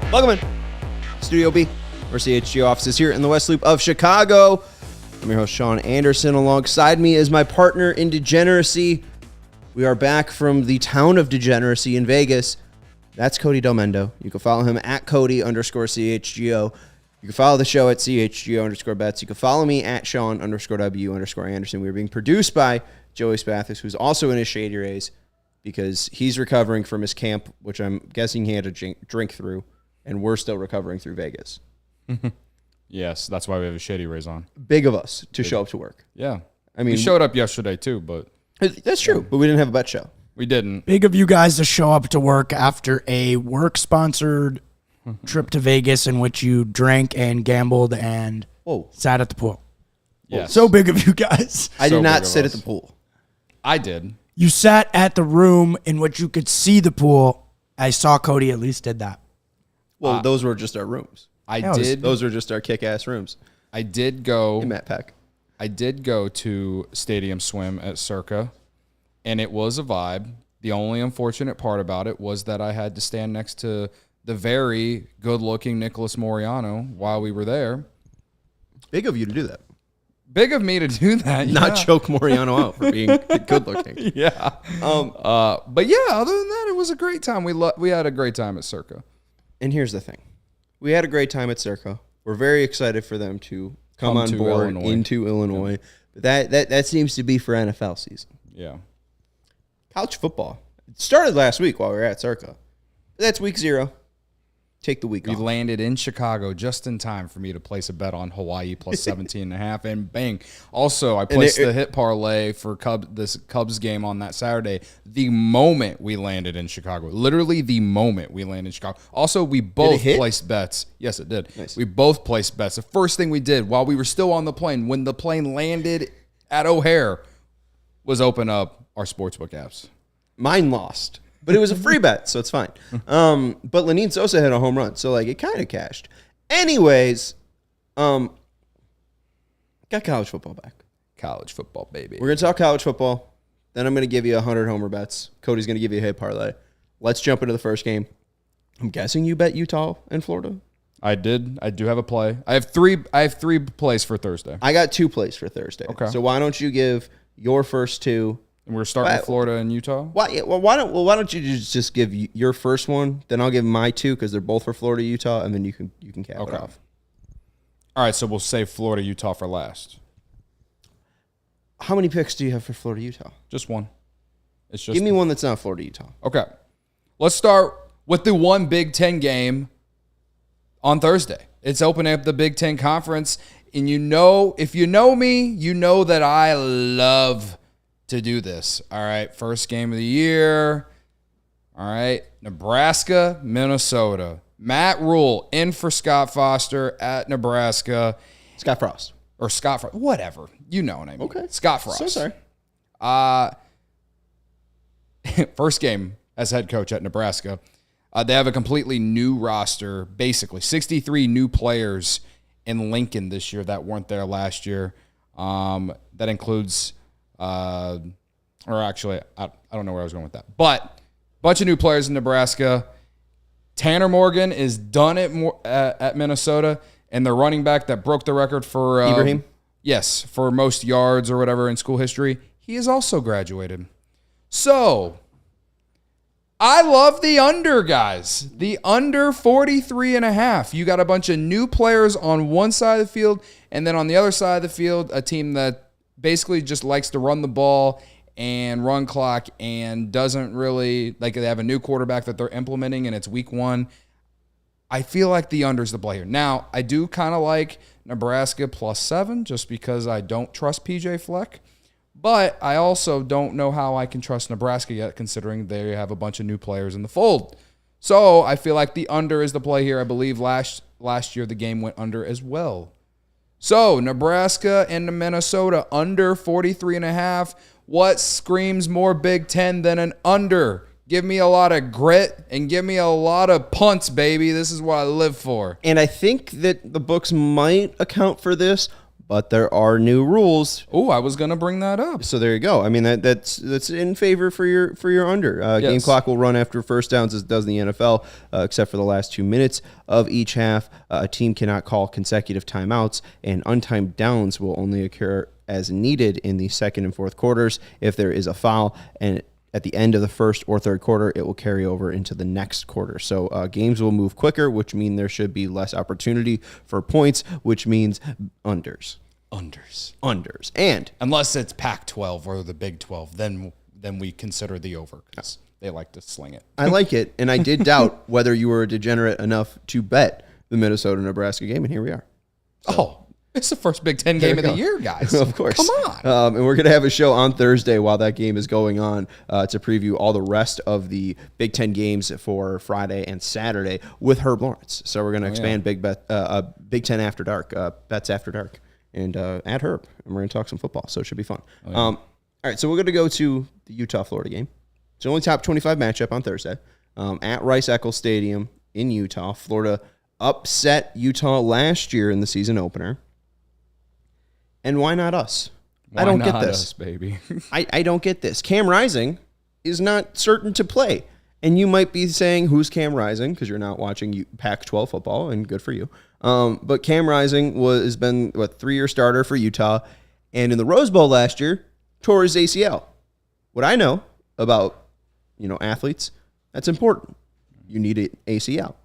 Welcome in. Studio B, our CHGO offices here in the West Loop of Chicago. I'm your host, Sean Anderson. Alongside me is my partner in degeneracy. We are back from the town of degeneracy in Vegas. That's Cody Delmendo. You can follow him at Cody_CHGO. You can follow the show at CHGO_bets. You can follow me at Sean_W_Anderson. We are being produced by Joey Spathis, who's also in his shady rays because he's recovering from his camp, which I'm guessing he had to drink through, and we're still recovering through Vegas. Yes, that's why we have a shady rays on. Big of us to show up to work. Yeah. I mean, we showed up yesterday too, but that's true, but we didn't have a bet show. We didn't. Big of you guys to show up to work after a work-sponsored trip to Vegas in which you drank and gambled and sat at the pool. Yes. So big of you guys. I did not sit at the pool. I did. You sat at the room in which you could see the pool. I saw Cody at least did that. Well, those were just our rooms. Those are just our kick-ass rooms. I did go. Hey, Matt Peck. I did go to Stadium Swim at Circa, and it was a vibe. The only unfortunate part about it was that I had to stand next to the very good-looking Nicholas Moriano while we were there. Big of you to do that. Big of me to do that. Not choke Moriano out for being good-looking. Yeah. But yeah, other than that, it was a great time. We had a great time at Circa. And here's the thing. We had a great time at Circa. We're very excited for them to come on board into Illinois. Yeah. But that seems to be for NFL season. Yeah. College football. It started last week while we were at Circa. That's week 0. Take the week off. We landed in Chicago just in time for me to place a bet on Hawaii plus 17.5, and bang. Also, I placed the hit parlay for this Cubs game on that Saturday the moment we landed in Chicago. Literally the moment we landed in Chicago. Also, we both placed bets. Yes, it did. Nice. We both placed bets. The first thing we did while we were still on the plane, when the plane landed at O'Hare, was open up our sportsbook apps. Mine lost. But it was a free bet, so it's fine. But Lenine Sosa hit a home run, so like it kind of cashed. Anyways, got college football back. College football, baby. We're going to talk college football. Then I'm going to give you 100 homer bets. Cody's going to give you a hit parlay. Let's jump into the first game. I'm guessing you bet Utah and Florida? I did. I do have a play. I have three plays for Thursday. I got 2 plays for Thursday. Okay. So why don't you give your first 2? And we're starting with Florida and Utah? Why don't you just give your first one, then I'll give my 2 because they're both for Florida, Utah, and then you can cap it off. All right, so we'll save Florida, Utah for last. How many picks do you have for Florida, Utah? Just one. It's just give me one that's not Florida, Utah. Okay. Let's start with the one Big Ten game on Thursday. It's opening up the Big Ten Conference, and if you know me, you know that I love to do this. All right, first game of the year. All right, Nebraska, Minnesota. Matt Rule in for Scott Foster at Nebraska. Scott Frost. Or Scott Frost. Whatever. You know what I mean. Okay. Scott Frost. So sorry. First game as head coach at Nebraska. They have a completely new roster, basically. 63 new players in Lincoln this year that weren't there last year. That includes... or actually, I don't know where I was going with that. But a bunch of new players in Nebraska. Tanner Morgan is done at Minnesota, and the running back that broke the record for Ibrahim? Yes, for most yards or whatever in school history, he is also graduated. So, I love the under, guys. The under 43.5. You got a bunch of new players on one side of the field, and then on the other side of the field, a team that basically just likes to run the ball and run clock and doesn't really, like they have a new quarterback that they're implementing and it's week 1. I feel like the under's the play here. Now, I do kind of like Nebraska plus 7 just because I don't trust PJ Fleck, but I also don't know how I can trust Nebraska yet considering they have a bunch of new players in the fold. So I feel like the under is the play here. I believe last year the game went under as well. So, Nebraska and Minnesota under 43.5. What screams more Big Ten than an under? Give me a lot of grit and give me a lot of punts, baby. This is what I live for. And I think that the books might account for this, but there are new rules. Oh, I was going to bring that up. So there you go. I mean, that's in favor for your under. Yes. Game clock will run after first downs as it does in the NFL, except for the last 2 minutes of each half. A team cannot call consecutive timeouts, and untimed downs will only occur as needed in the second and fourth quarters if there is a foul, and at the end of the first or third quarter, it will carry over into the next quarter. So games will move quicker, which means there should be less opportunity for points, which means unders. And unless it's Pac-12 or the Big 12, then we consider the over because they like to sling it. I like it, and I did doubt whether you were degenerate enough to bet the Minnesota-Nebraska game, and here we are. Oh, it's the first Big Ten game of the year, guys. Of course. Come on. And we're going to have a show on Thursday while that game is going on to preview all the rest of the Big Ten games for Friday and Saturday with Herb Lawrence. So we're going to expand Big Ten After Dark, Bets After Dark, and at Herb. And we're going to talk some football, so it should be fun. All right, so we're going to go to the Utah-Florida game. It's the only top 25 matchup on Thursday at Rice-Eccles Stadium in Utah. Florida upset Utah last year in the season opener. And why not us? I don't get this, us, baby. I don't get this. Cam Rising is not certain to play. And you might be saying, who's Cam Rising? Because you're not watching Pac-12 football, and good for you. But Cam Rising has been a 3-year starter for Utah. And in the Rose Bowl last year, tore his ACL. What I know about athletes, that's important. You need an ACL.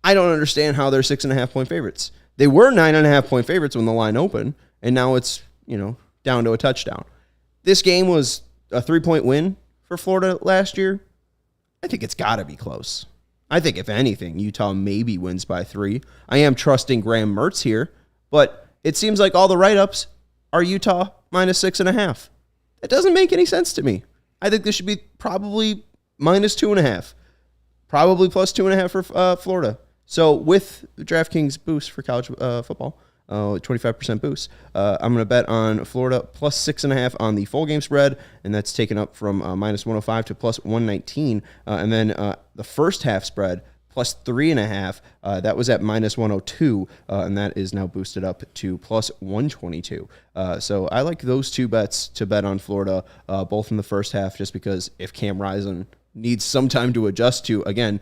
I don't understand how they're 6.5-point favorites. They were 9.5-point favorites when the line opened. And now it's, down to a touchdown. This game was a 3-point win for Florida last year. I think it's got to be close. I think, if anything, Utah maybe wins by 3. I am trusting Graham Mertz here, but it seems like all the write-ups are Utah minus 6.5. That doesn't make any sense to me. I think this should be probably minus 2.5. Probably plus 2.5 for Florida. So with the DraftKings boost for college football, 25% boost. I'm going to bet on Florida plus 6.5 on the full game spread, and that's taken up from minus 105 to plus 119. And then the first half spread plus 3.5. That was at minus 102, and that is now boosted up to plus 122. So I like those two bets to bet on Florida, both in the first half, just because if Cam Rising needs some time to adjust to, again,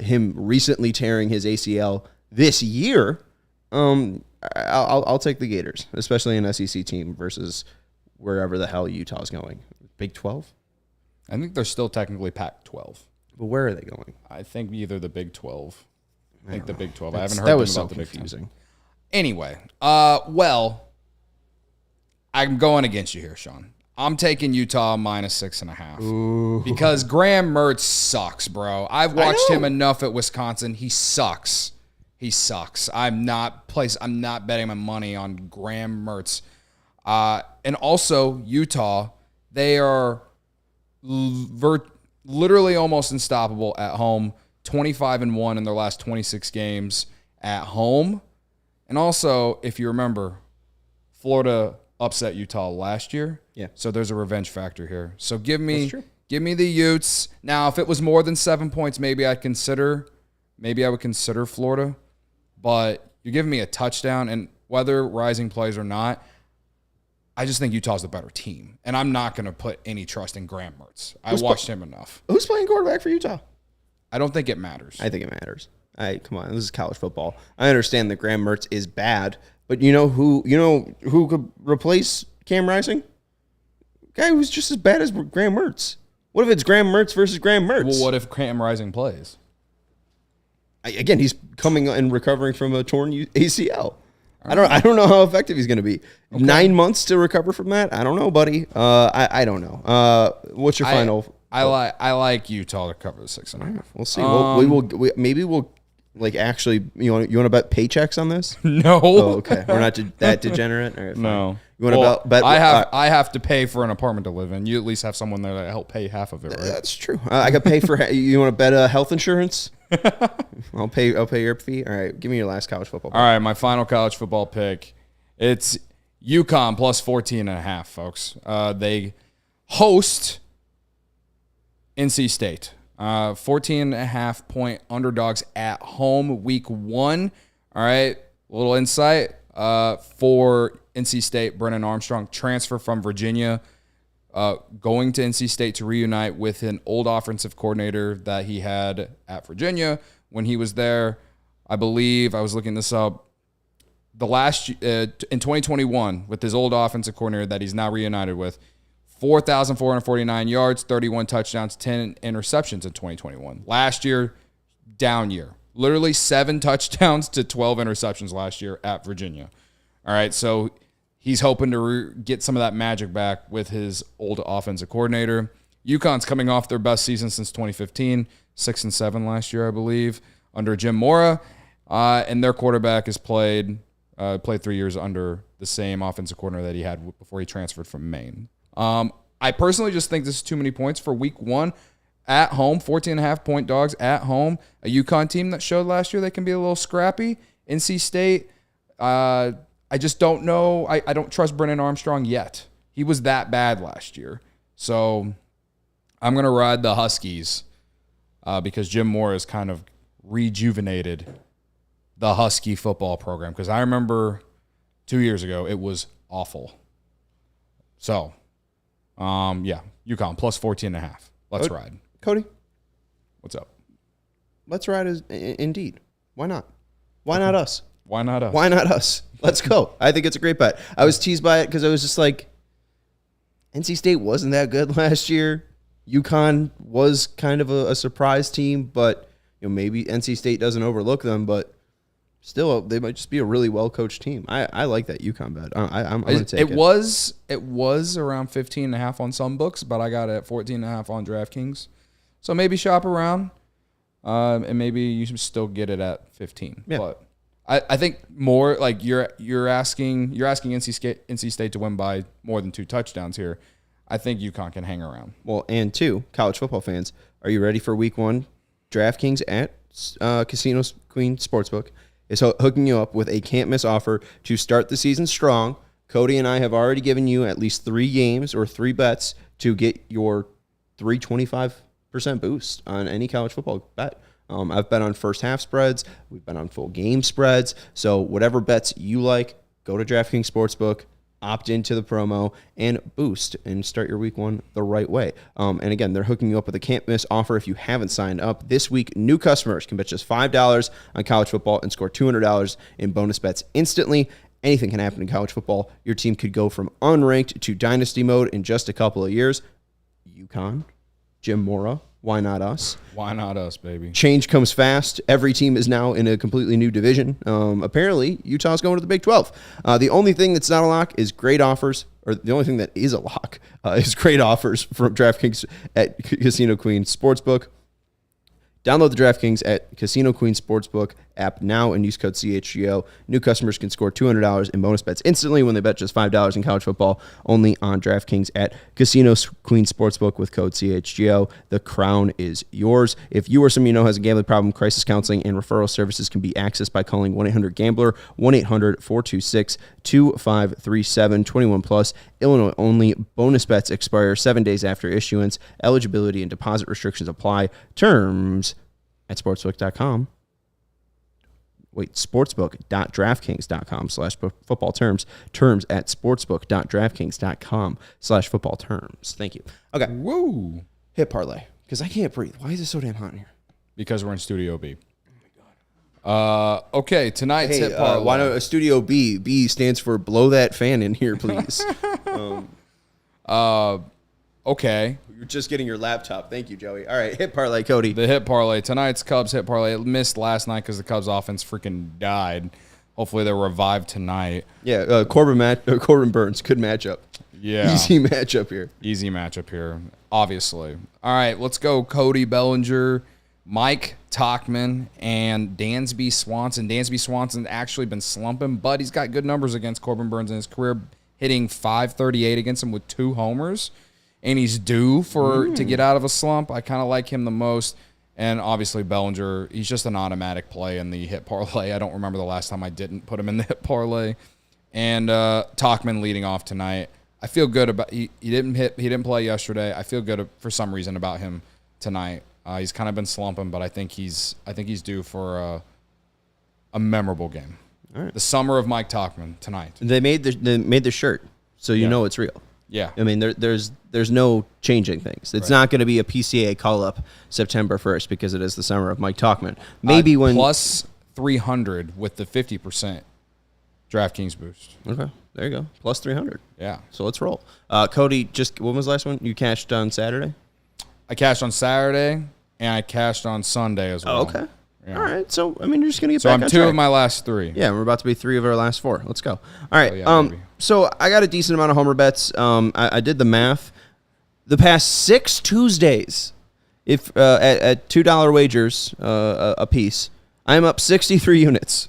him recently tearing his ACL this year, I'll take the Gators, especially an SEC team versus wherever the hell Utah's going. Big 12? I think they're still technically Pac-12. But where are they going? I think either the Big 12. I think the Big 12. I haven't heard that was about so the Big confusing. 12. Anyway, well, I'm going against you here, Sean. I'm taking Utah minus 6.5. Ooh. Because Graham Mertz sucks, bro. I've watched him enough at Wisconsin. He sucks. He sucks. I'm not betting my money on Graham Mertz. And also Utah, they are literally almost unstoppable at home. 25-1 in their last 26 games at home. And also, if you remember, Florida upset Utah last year. Yeah. So there's a revenge factor here. So give me the Utes. Now, if it was more than 7 points, maybe I would consider Florida. But you're giving me a touchdown, and whether Rising plays or not, I just think Utah's the better team. And I'm not going to put any trust in Graham Mertz. I watched him enough. Who's playing quarterback for Utah? I don't think it matters. I think it matters. Come on, this is college football. I understand that Graham Mertz is bad, but you know who could replace Cam Rising? Guy who's just as bad as Graham Mertz. What if it's Graham Mertz versus Graham Mertz? Well, what if Cam Rising plays? Again, he's coming and recovering from a torn ACL. I don't know how effective he's going to be. Okay. 9 months to recover from that? I don't know, buddy. I don't know. What's your final? I like Utah to cover the 6.5. We'll see. Maybe we'll actually. You want to bet paychecks on this? No. Oh, okay. We're not that degenerate. All right, fine. No. You want to bet? I have to pay for an apartment to live in. You at least have someone there to help pay half of it, right? That's true. I could pay for. You want to bet health insurance? I'll pay your fee. All right, give me your last college football pick. All right, my final college football pick. It's UConn plus 14.5, folks. They host NC State. 14.5 point underdogs at home week 1. All right, a little insight. for NC State, Brennan Armstrong, transfer from Virginia, going to NC State to reunite with an old offensive coordinator that he had at Virginia when he was there. I believe, I was looking this up, in 2021 with his old offensive coordinator that he's now reunited with, 4,449 yards, 31 touchdowns, 10 interceptions in 2021. Last year, down year. Literally 7 touchdowns to 12 interceptions last year at Virginia. All right, so he's hoping to get some of that magic back with his old offensive coordinator. UConn's coming off their best season since 2015, 6-7 last year, I believe, under Jim Mora. And their quarterback has played 3 years under the same offensive coordinator that he had before he transferred from Maine. I personally just think this is too many points for week 1 at home, 14.5-point dogs at home. A UConn team that showed last year they can be a little scrappy. NC State, I just don't know. I don't trust Brennan Armstrong yet. He was that bad last year. So I'm going to ride the Huskies because Jim Moore has kind of rejuvenated the Husky football program, because I remember 2 years ago it was awful. So, UConn plus 14.5. Let's ride. Cody, what's up? Let's ride indeed. Why not? Why not us? Why not us? Why not us? Let's go. I think it's a great bet. I was teased by it because I was just like, NC State wasn't that good last year. UConn was kind of a surprise team, but maybe NC State doesn't overlook them, but still, they might just be a really well-coached team. I like that UConn bet. I'm going to take it. It was around 15.5 on some books, but I got it at 14.5 on DraftKings. So maybe shop around, and maybe you should still get it at 15. Yeah. But I think more like you're asking NC State to win by more than 2 touchdowns here. I think UConn can hang around. Well, and 2, college football fans, are you ready for week 1? DraftKings at Casino Queen Sportsbook is hooking you up with a can't-miss offer to start the season strong. Cody and I have already given you at least 3 games or 3 bets to get your 325% boost on any college football bet. I've bet on first half spreads. We've bet on full game spreads. So whatever bets you like, go to DraftKings Sportsbook, opt into the promo, and boost and start your week 1 the right way. And again, they're hooking you up with a can't-miss offer if you haven't signed up. This week, new customers can bet just $5 on college football and score $200 in bonus bets instantly. Anything can happen in college football. Your team could go from unranked to dynasty mode in just a couple of years. UConn, Jim Mora, why not us? Why not us, baby? Change comes fast. Every team is now in a completely new division. Apparently, Utah's going to the Big 12. The only thing that's not a lock is great offers, or the only thing that is a lock is great offers from DraftKings at Casino Queen Sportsbook. Download the DraftKings at Casino Queen Sportsbook app now and use code CHGO. New customers can score $200 in bonus bets instantly when they bet just $5 in college football, only on DraftKings at Casino Queen Sportsbook with code CHGO. The crown is yours. If you or someone you know has a gambling problem, crisis counseling and referral services can be accessed by calling 1-800-GAMBLER, 1-800-426-2537, 21 plus, Illinois only. Bonus bets expire 7 days after issuance. Eligibility and deposit restrictions apply. Terms at sportsbook.com. sportsbook.draftkings.com/football terms. Terms at sportsbook.draftkings.com/football terms. Thank you. Okay. Woo. Hit parlay. Because I can't breathe. Why is it so damn hot in here? Because we're in Studio B. Okay, tonight's hit parlay. Why not a Studio B? B stands for blow that fan in here, please. Okay. You're just getting your laptop. Thank you, Joey. All right, hit parlay, Cody. The hit parlay. Tonight's Cubs hit parlay. It missed last night because the Cubs offense freaking died. Hopefully they're revived tonight. Yeah, Corbin Burns. Good matchup. Yeah. Easy matchup here. Easy matchup here, obviously. All right, let's go Cody Bellinger, Mike Tachman, and Dansby Swanson. Dansby Swanson's actually been slumping, but he's got good numbers against Corbin Burns in his career, hitting .538 against him with 2 homers. And he's due to get out of a slump. I kind of like him the most. And obviously Bellinger, he's just an automatic play in the hit parlay. I don't remember the last time I didn't put him in the hit parlay. And Tachman leading off tonight. I feel good about he didn't play yesterday. I feel good for some reason about him tonight. He's kind of been slumping, but I think he's due for a memorable game. right. The Summer of Mike Tauchman tonight. They made the shirt, so you know it's real. Yeah. I mean, there's no changing things. It's not going to be a PCA call-up September 1st because it is the Summer of Mike Tauchman. Maybe when... Plus 300 with the 50% DraftKings boost. Okay, there you go. Plus 300. Yeah. So let's roll. Cody, when was the last one? You cashed on Saturday? I cashed on Saturday, and I cashed on Sunday as well. Oh, okay. Yeah. All right. So, I mean, you're just going to get So back I'm on 2 track. of my last 3. Yeah, we're about to be 3 of our last 4. Let's go. All right. Baby. So I got a decent amount of homer bets. I did the math. The past 6 Tuesdays, if at $2 wagers a piece, I'm up 63 units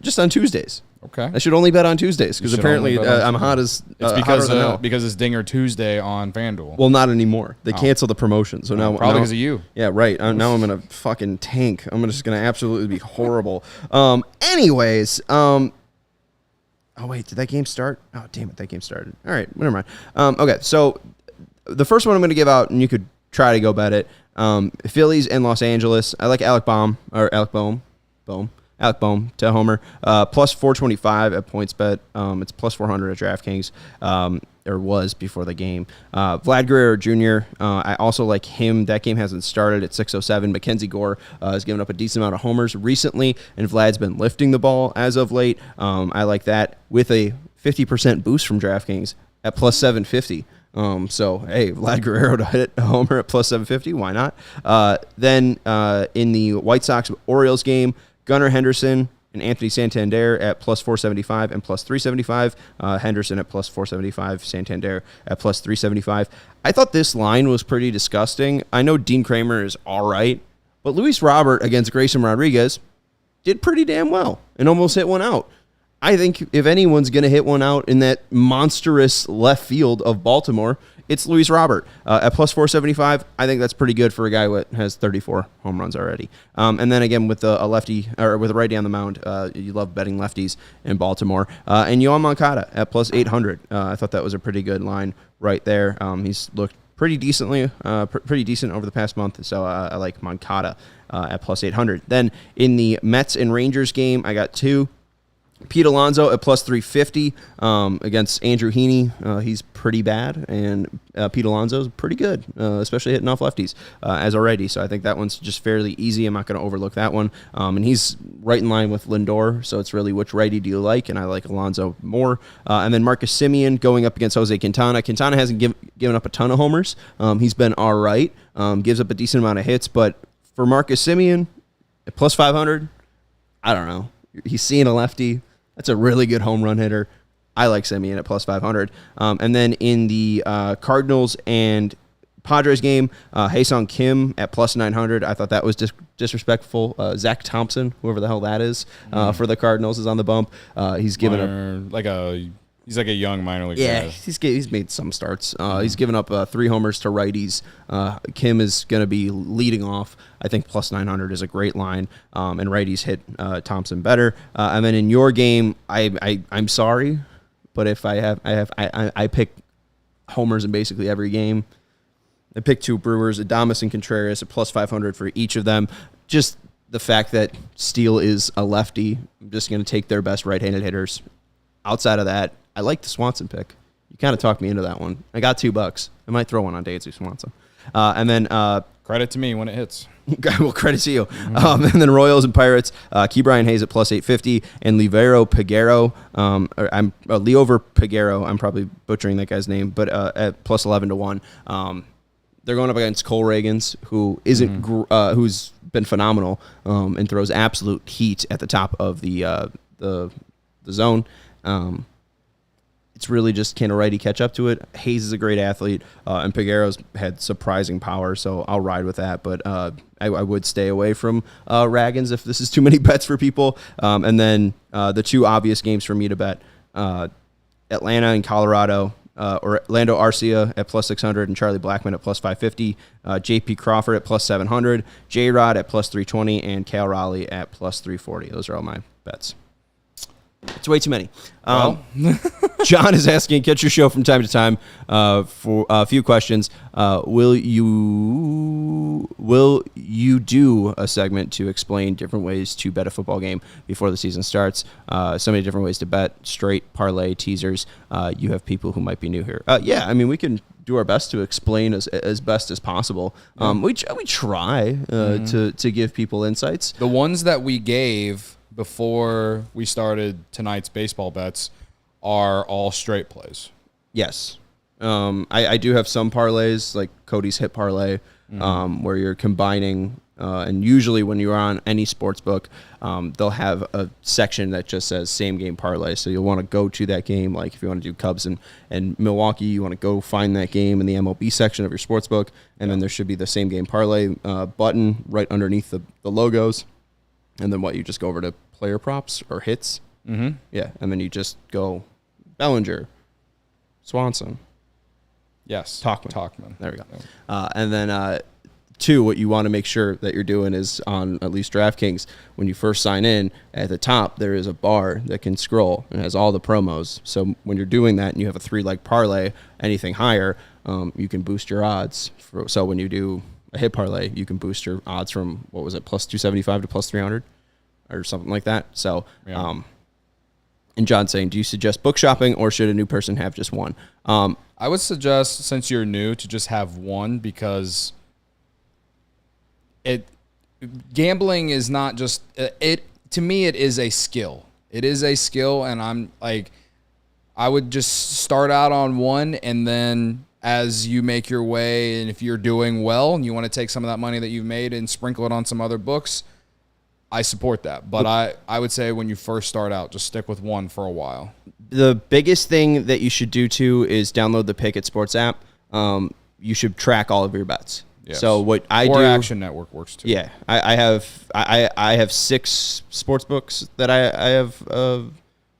just on Tuesdays. Okay. I should only bet on Tuesdays because apparently I'm hot as it's because because it's Dinger Tuesday on FanDuel. Well, not anymore. They canceled the promotion, so now probably because of you. Yeah, right. Now I'm gonna fucking tank. I'm just gonna absolutely be horrible. Anyways, oh wait, did that game start? Oh damn it, that game started. All right, never mind. Okay, so the first one I'm gonna give out, and you could try to go bet it. Phillies and Los Angeles. I like Alec Bohm to homer, plus 425 at PointsBet. It's plus 400 at DraftKings, or was before the game. Vlad Guerrero Jr., I also like him. That game hasn't started at 6:07. Mackenzie Gore has given up a decent amount of homers recently, and Vlad's been lifting the ball as of late. I like that with a 50% boost from DraftKings at plus 750. So, hey, Vlad Guerrero to hit a homer at plus 750. Why not? Then in the White Sox-Orioles game, Gunnar Henderson and Anthony Santander at plus 475 and plus 375. Henderson at plus 475, Santander at plus 375. I thought this line was pretty disgusting. I know Dean Kramer is all right, but Luis Robert against Grayson Rodriguez did pretty damn well and almost hit one out. I think if anyone's going to hit one out in that monstrous left field of Baltimore, it's Luis Robert. At plus 475, I think that's pretty good for a guy who has 34 home runs already. And then again, with a lefty or with a righty on the mound, you love betting lefties in Baltimore. And Yoan Moncada at plus 800. I thought that was a pretty good line right there. He's looked pretty decently, pretty decent over the past month. So I like Moncada at plus 800. Then in the Mets and Rangers game, I got 2. Pete Alonso at plus 350 against Andrew Heaney. He's pretty bad, and Pete Alonso's pretty good, especially hitting off lefties as already. So I think that one's just fairly easy. I'm not going to overlook that one. And he's right in line with Lindor, so it's really which righty do you like, and I like Alonso more. And then Marcus Semien going up against Jose Quintana. Quintana hasn't given up a ton of homers. He's been all right, gives up a decent amount of hits, but for Marcus Semien at plus 500, I don't know. He's seeing a lefty. That's a really good home run hitter. I like Semien at plus 500. And then in the Cardinals and Padres game, Hae-Sung Kim at plus 900. I thought that was disrespectful. Zach Thompson, whoever the hell that is, for the Cardinals is on the bump. He's given up he's like a young minor league guy. guy. He's made some starts. He's given up 3 homers to righties. Kim is going to be leading off. I think plus 900 is a great line, and righties hit Thompson better. And then in your game, I'm sorry, but if I pick homers in basically every game. I picked 2 Brewers, Adames and Contreras at plus 500 for each of them. Just the fact that Steele is a lefty, I'm just going to take their best right-handed hitters. Outside of that, I like the Swanson pick. You kind of talked me into that one. I got $2. I might throw one on Dansby Swanson. And then credit to me when it hits. Well, credit to you. And then Royals and Pirates, Key Brian Hayes at plus 850, and Leover Peguero. Leover Peguero. I'm probably butchering that guy's name, but at plus 11-1. They're going up against Cole Reagans, who isn't who's been phenomenal and throws absolute heat at the top of the zone. It's really just can a righty catch up to it. Hayes is a great athlete, and Peguero's had surprising power, so I'll ride with that. But I would stay away from Raggins if this is too many bets for people. And then the 2 obvious games for me to bet, Atlanta and Colorado, or Orlando Arcia at plus 600 and Charlie Blackmon at plus 550, J.P. Crawford at plus 700, J-Rod at plus 320, and Cal Raleigh at plus 340. Those are all my bets. It's way too many. John is asking, catch your show from time to time for a few questions. Will you do a segment to explain different ways to bet a football game before the season starts? So many different ways to bet, straight, parlay, teasers. You have people who might be new here. Yeah, I mean, we can do our best to explain as best as possible. We try to give people insights. The ones that we gave before we started tonight's baseball bets are all straight plays. Yes. I do have some parlays, like Cody's hit parlay, where you're combining, and usually when you're on any sports book, they'll have a section that just says same game parlay. So you'll want to go to that game. Like if you want to do Cubs and Milwaukee, you want to go find that game in the MLB section of your sports book. And then there should be the same game parlay button right underneath the logos. And then you just go over to player props or hits. Mm-hmm. Yeah. And then you just go Bellinger, Swanson. Yes. Talkman. There we go. Yeah. And then two, what you want to make sure that you're doing is on at least DraftKings, when you first sign in, at the top there is a bar that can scroll and has all the promos. So when you're doing that and you have a 3-leg parlay, anything higher, you can boost your odds. So when you do a hit parlay, you can boost your odds from, what was it, plus 275 to plus 300 or something like that. So, yeah. And John's saying, do you suggest book shopping or should a new person have just one? I would suggest, since you're new, to just have one, because gambling is not just to me, it is a skill. It is a skill, and I would just start out on one, and then as you make your way, and if you're doing well and you want to take some of that money that you've made and sprinkle it on some other books, I support that. But I would say when you first start out, just stick with one for a while. The biggest thing that you should do too is download the Pickett Sports app. You should track all of your bets. Yes. So what I do, Action Network works too. Yeah, I have 6 sports books that I have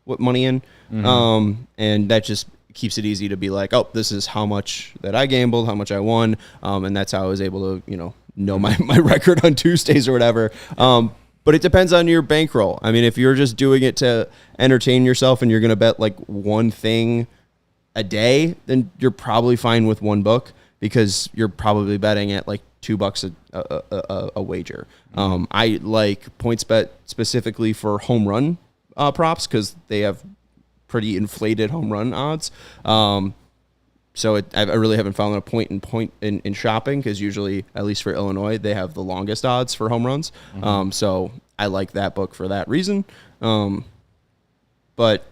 what money in, and that just keeps it easy to be like, oh, this is how much that I gambled, how much I won, and that's how I was able to know my record on Tuesdays or whatever. But it depends on your bankroll. I mean, if you're just doing it to entertain yourself and you're going to bet like one thing a day, then you're probably fine with one book, because you're probably betting at like $2 a wager. I like PointsBet specifically for home run props, because they have pretty inflated home run odds. So I really haven't found a point in shopping, because usually, at least for Illinois, they have the longest odds for home runs. So I like that book for that reason. But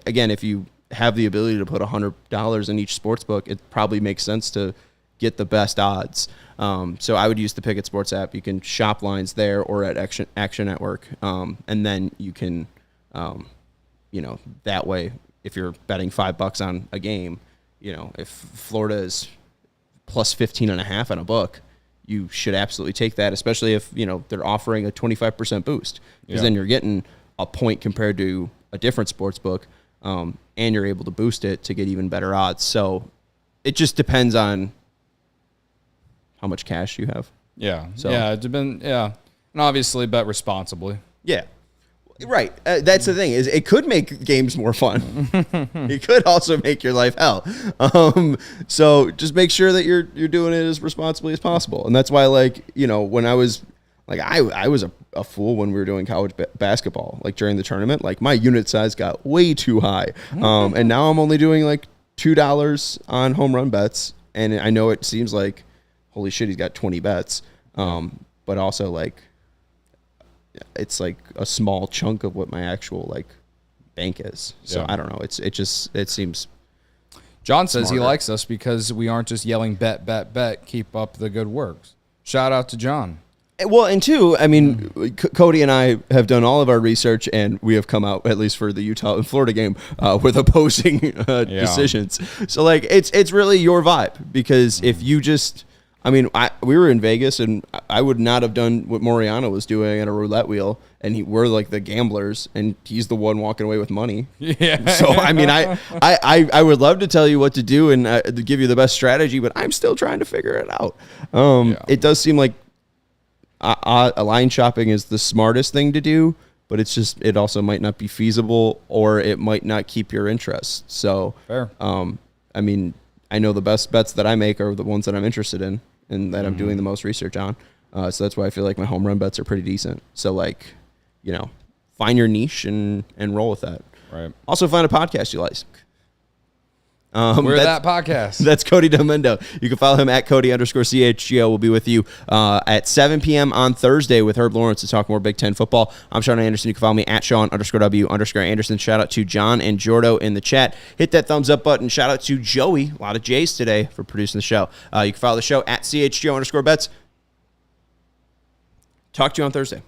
again, if you have the ability to put $100 in each sports book, it probably makes sense to get the best odds. So I would use the Pickett Sports app. You can shop lines there or at Action Network, and then you can, that way, if you're betting $5 on a game, if Florida is plus 15.5 on a book, you should absolutely take that, especially if, they're offering a 25% boost, because then you're getting a point compared to a different sports book, and you're able to boost it to get even better odds. So it just depends on how much cash you have. Yeah. So, it depends. Yeah. And obviously bet responsibly. Yeah. Right. That's the thing, is it could make games more fun. It could also make your life hell. So just make sure that you're doing it as responsibly as possible. And that's why, when I was I was a fool when we were doing college basketball, during the tournament, my unit size got way too high. And now I'm only doing $2 on home run bets. And I know it seems like, holy shit, he's got 20 bets. But also it's a small chunk of what my actual bank is. So I don't know. It seems. John says he likes us because we aren't just yelling bet, bet, bet. Keep up the good works. Shout out to John. Well, and two, I mean, Cody and I have done all of our research, and we have come out, at least for the Utah and Florida game, with opposing decisions. So it's really your vibe, because if you just. I mean, we were in Vegas, and I would not have done what Moriano was doing at a roulette wheel, and we're the gamblers, and he's the one walking away with money. Yeah. So I mean, I would love to tell you what to do and to give you the best strategy, but I'm still trying to figure it out. It does seem like line shopping is the smartest thing to do, but it also might not be feasible, or it might not keep your interest. So, fair. I mean, I know the best bets that I make are the ones that I'm interested in and that I'm doing the most research on. So that's why I feel like my home run bets are pretty decent. So, like, find your niche and roll with that. Right. Also, find a podcast you like. We're that podcast. That's Cody Delmendo. You can follow him at Cody_CHGO. We'll be with you at 7 p.m. on Thursday with Herb Lawrence to talk more Big Ten football. I'm Sean Anderson. You can follow me at Sean_W_Anderson. Shout out to John and Jordo in the chat. Hit that thumbs up button. Shout out to Joey, a lot of J's today, for producing the show. You can follow the show at CHGO_Bets. Talk to you on Thursday.